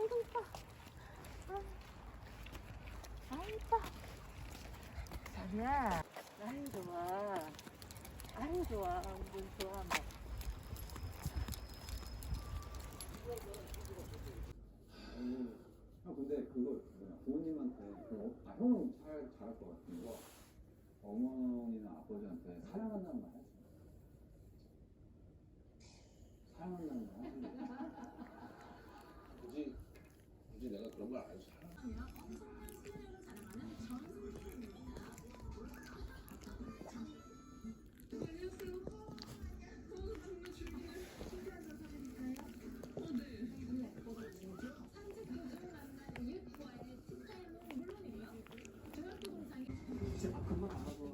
아이고 이뻐. 아이고 이뻐. 자기야. 아유 좋아. 아유 좋아. 뭘 좋아한다. 형 근데 그거 뭐냐 부모님한테 형은 잘할 것 같은 거 어머니나 아버지한테 사랑한다는 말 하지 사랑한다는 말 하지 굳이 내가 그런 걸 안 해서 진짜 그만 안 하고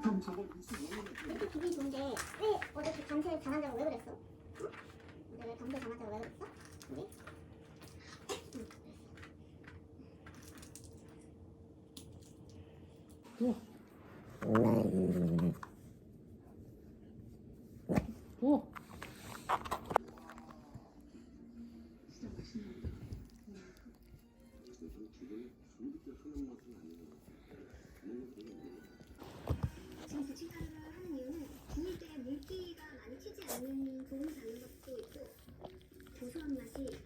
형 저거 뉴스 근데 기분이 좋은 게 왜 어제 그 밤새 잠 안 자고 왜 그랬어? 근데 왜 밤새 잠 안 자고 왜 그랬어? 우리? 오. 지금 부침가루를 하는 이유는 비닐에 물기가 많이 튀지 않는 부분이 있는 것도 있고 고소한 맛이 배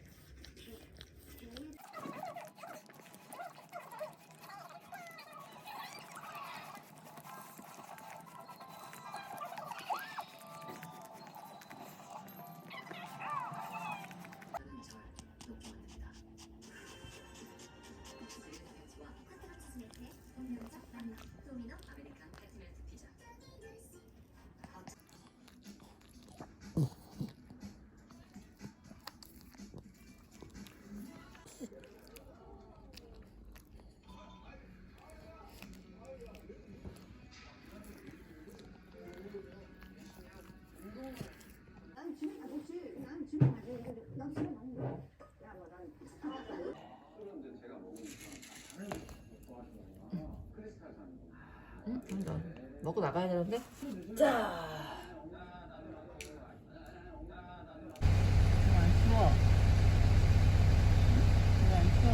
난 집에 가겠지. 난 집에 가지. 난 집에 가는 거야. 야, 뭐 난. 그런데 제가 먹으니까 다른 거 좋아하시는구나 크리스탈 사는 거 응? 먹고 나가야 되는데. 자. 안 추워. 안 추워.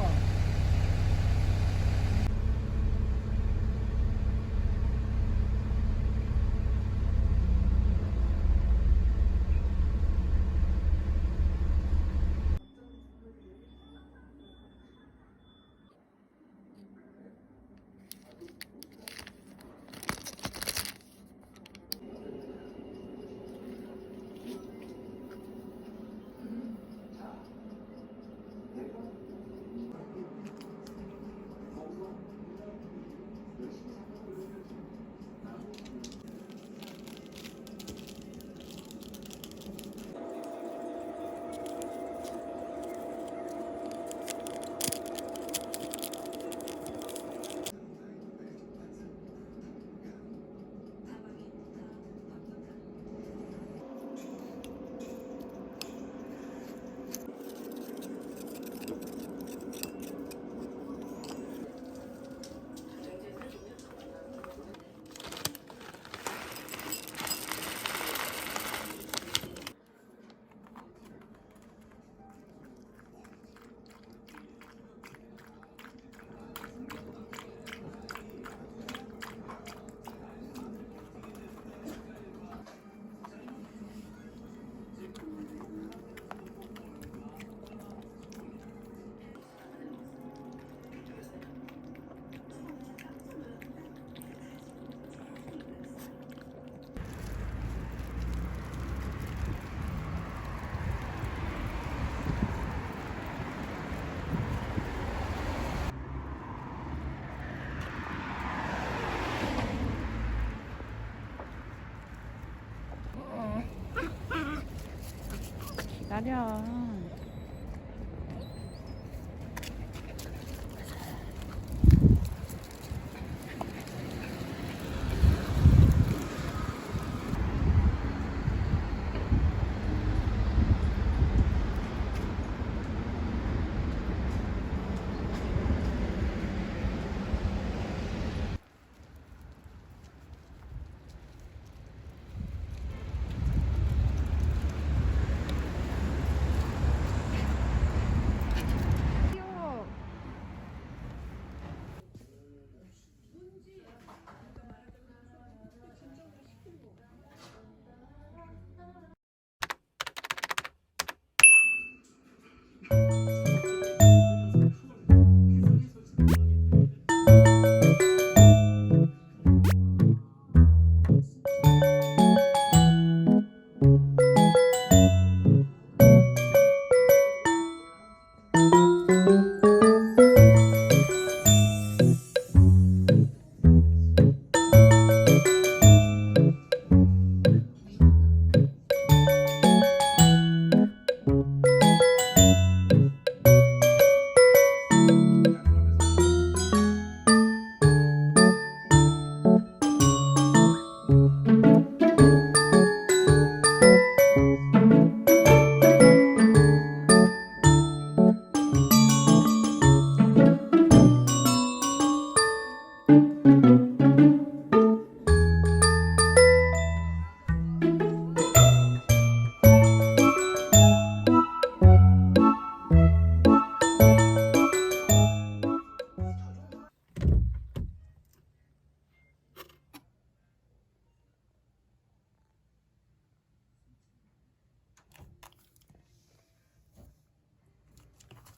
기다려.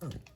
응.